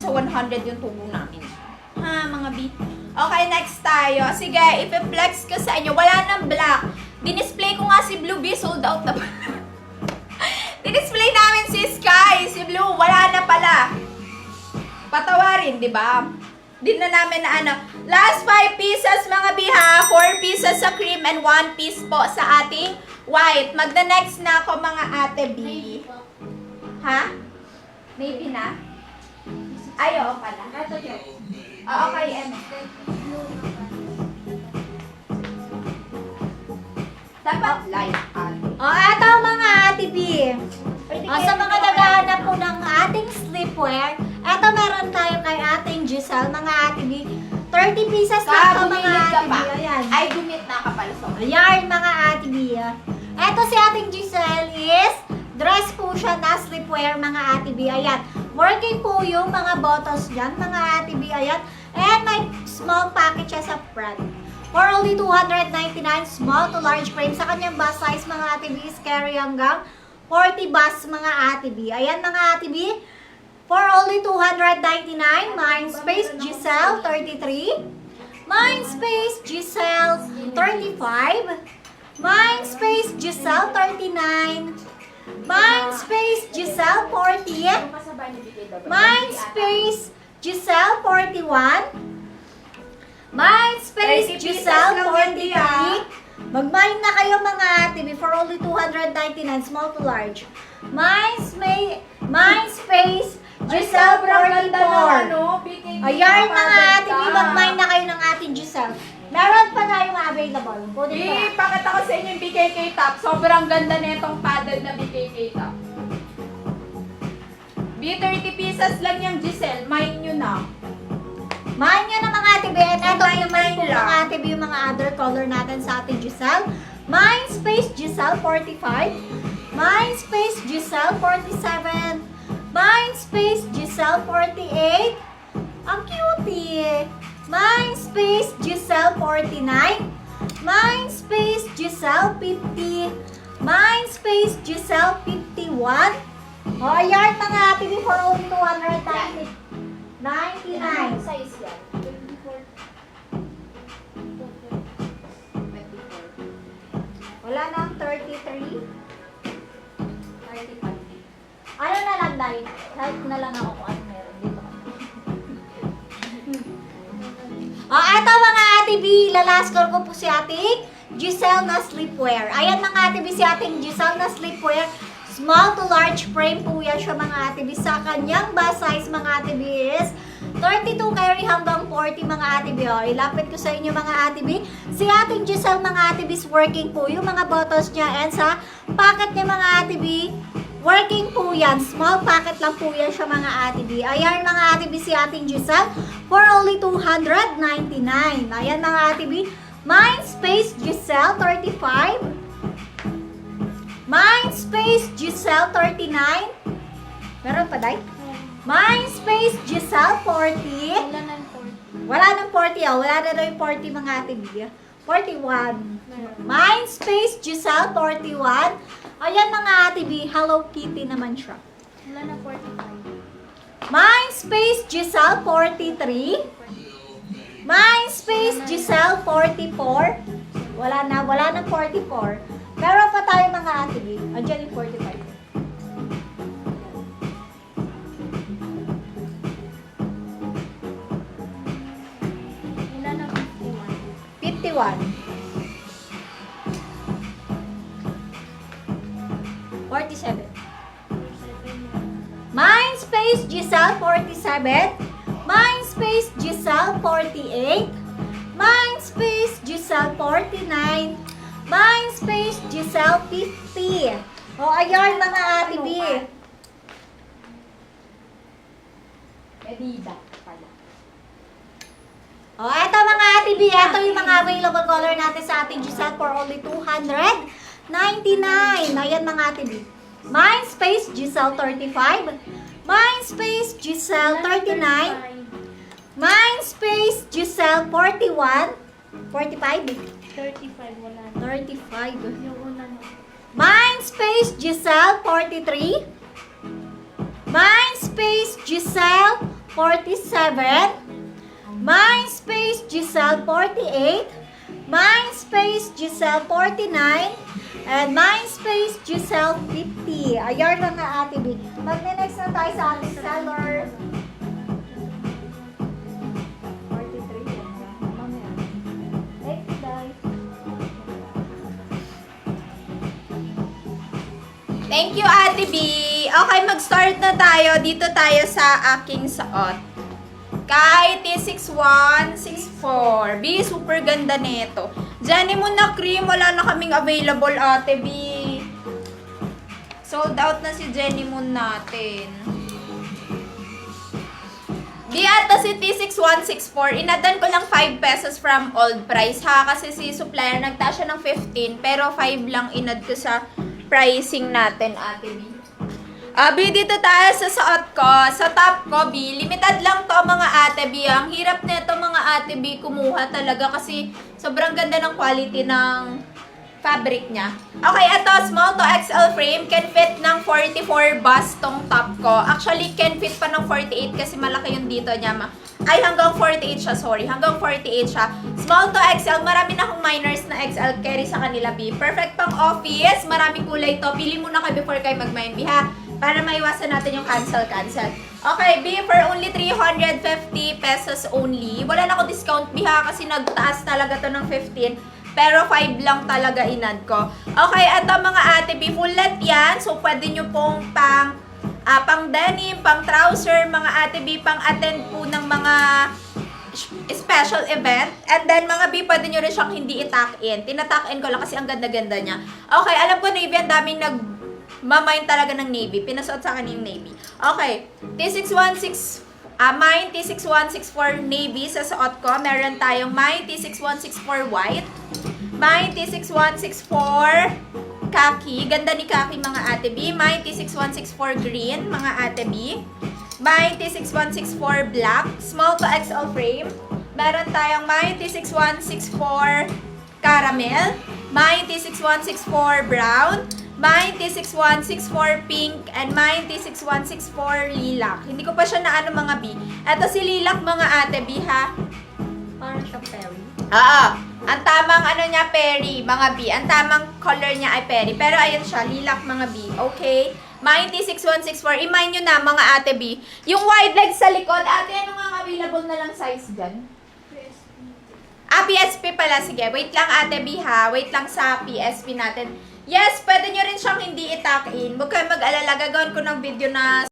Sa 100 yung tubo namin. Ha, mga B. Okay, next tayo. Sige, ipi-flex ko sa inyo. Wala nang black. Dinisplay ko nga si Blue B. Sold out na pala. Dinisplay namin si Sky. Si Blue, wala na pala. Patawarin, di ba? Din na namin na ano. Last 5 pieces mga B ha. 4 pieces sa cream and 1 piece po sa ating white. Magda-next na ako mga ate B. Ha? Maybe na? Ay, oo pala. Oo, kay Emma. Dapat light ate. Eto mga ate B. Sa mga naghahanap po ng ating sleepwear, eto meron tayo kay ating Giselle, mga ate B. 30 pieces lang po mga ate B. Ayan. Ay, gumit na ka pala. Ayan mga ate B. Eto si ating Giselle is dress po siya na sleepwear mga ate B. Ayan. Working po yung mga bottles dyan mga ate B. Ayan. And may small package siya sa front. For only 299, small to large frame. Sa kanyang bust size mga ate B is carry hanggang 40 bus mga ate B. Ayan mga ate B. For only 299, Mindspace Giselle 33. Mindspace Giselle 35. Mindspace Giselle 39. Mindspace Giselle 40. Mindspace Giselle 41. Mindspace Giselle 43. Mag-mine na kayo mga ate for only 299, small to large. Mindspace Giselle 44. Ayan mga ate, mag-mine na kayo ng ating Giselle. Meron pa tayong available. Kunin pa. Pakita ko sa inyo yung BKK top. Sobrang ganda na itong padded na BKK top. B30 pieces lang yung Giselle. Mine nyo na. Mine nyo na mga ate B. And ito Mine naman po lang. mga ate B yung mga other color natin sa ating Giselle. Mindspace Giselle 45. Mindspace Giselle 47. Mindspace Giselle 48. Ang cutie. Mindspace Giselle 49. Mindspace Giselle 50. Mindspace Giselle 51. O, ayan mga ate B for only 299. 99. Size yan? Wala nang 33. 35. Ano na lang dahil? Help na lang ako kung ano meron dito. Eto mga ate B, lalaskor ko po si ating Giselle na sleepwear. Ayan mga ate B, si ating Giselle na sleepwear. Small to large frame po yan siya mga ate B. Sa kanyang bust size mga ate B is 32 carry hanggang 40 mga ate B. Ilapit ko sa inyo mga ate B. Si ating Giselle mga ate B is working po yung mga bottles niya. And sa packet niya mga ate B, working po yan. Small packet lang po yan siya mga ate B. Ayan mga ate B si ating Giselle for only 299. Ayan mga ate B. Mindspace Giselle 35. Mindspace Giselle 39. Meron pa, Day? Mindspace Giselle 40. Wala nang 40, Wala na daw yung 40 mga ate B. 41. Mindspace Giselle 41. Ayan mga ate B, Hello Kitty naman siya. Wala na 45. Mindspace Giselle 43. Mindspace Giselle 44. Wala na 44. Meron pa tayo mga ate B. Andiyan yung 45. Wala na 51. 51. 47. Mindspace Giselle 47. Mindspace Giselle 48. Mindspace Giselle 49. Mindspace Giselle 50. O ayun mga ate B. Medida pala. O eto mga ate B, eto yung mga available color natin sa ating Giselle for only 299. Ayan mga ate B. Mindspace Giselle 35. Mindspace Giselle 39. Mindspace Giselle 41. 45. 35, wala na. 35. Yung unang Mindspace Giselle, 43. Mindspace Giselle, 47. Mindspace Giselle, 48. Mindspace Giselle, 49. And Mindspace Giselle, 50. Ayan lang na Ate B. Mag-next na tayo sa ating seller. 43. Mamaya. Next guys. Thank you, Ate B. Okay, mag-start na tayo. Dito tayo sa aking suot. Kay T6164. B, super ganda nito. Jenny mo na cream. Wala na kaming available, Ate B. Sold out na si Jenny Moon natin. Di ata si T6164. Inadan ko lang 5 pesos from old price ha. Kasi si supplier nagtaas siya ng 15. Pero 5 lang inad ko sa pricing natin, Ate B. B, dito tayo sa suot ko. Sa top ko, B, limited lang to mga Ate B. Ang hirap nito mga Ate B kumuha talaga kasi sobrang ganda ng quality ng fabric niya. Okay, ito, small to XL frame. Can fit ng 44 bust tong top ko. Actually, can fit pa ng 48 kasi malaki yung dito niya. Ay, hanggang 48 siya, sorry. Hanggang 48 siya. Small to XL. Marami na akong minors na XL carry sa kanila, B. Perfect pang office. Maraming kulay to. Pili muna kayo before kayo mag-mind, B, ha? Para maiwasan natin yung cancel. Okay, B, for only 350 pesos only. Wala na ako discount, B, ha? Kasi nagtaas talaga to ng 15. Pero 5 lang talaga inad ko. Okay, ito mga Ate B, full let yan. So, pwede nyo pong pang denim, pang trouser, mga Ate B, pang attend po ng mga special event. And then, mga B, pwede nyo rin siyang hindi i-tuck in. Tina-tuck in ko lang kasi ang ganda-ganda niya. Okay, alam ko, Navy, ang daming mamain talaga ng navy. Pinasuot sa akin yung navy. Okay. Mine T6164 navy sa suot ko. Meron tayong Mine T6164 white. Mine T6164 khaki. Ganda ni khaki mga Ate B. Mine T6164 green mga Ate B. Mine T6164 black. Small to XL frame. Meron tayong Mine T6164 caramel. Mine T6164 brown. Mine T6164 pink and mine T6164 lilac. Hindi ko pa siya na ano mga B. Ito si lilac mga Ate B, ha? Parang siyang Perry. Oo. Ang tamang ano niya, Perry, mga B. Ang tamang color niya ay Perry. Pero ayun siya, lilac mga B. Okay? Mine T6164. I-mine nyo na mga Ate B. Yung wide leg sa likod, Ate, ano nga available na lang size dyan? PSP pala. Sige, wait lang Ate B, ha? Wait lang sa PSP natin. Yes, pwede nyo rin siyang hindi i-tuck in. Huwag kayo mag-alala. Gagawin ko ng video na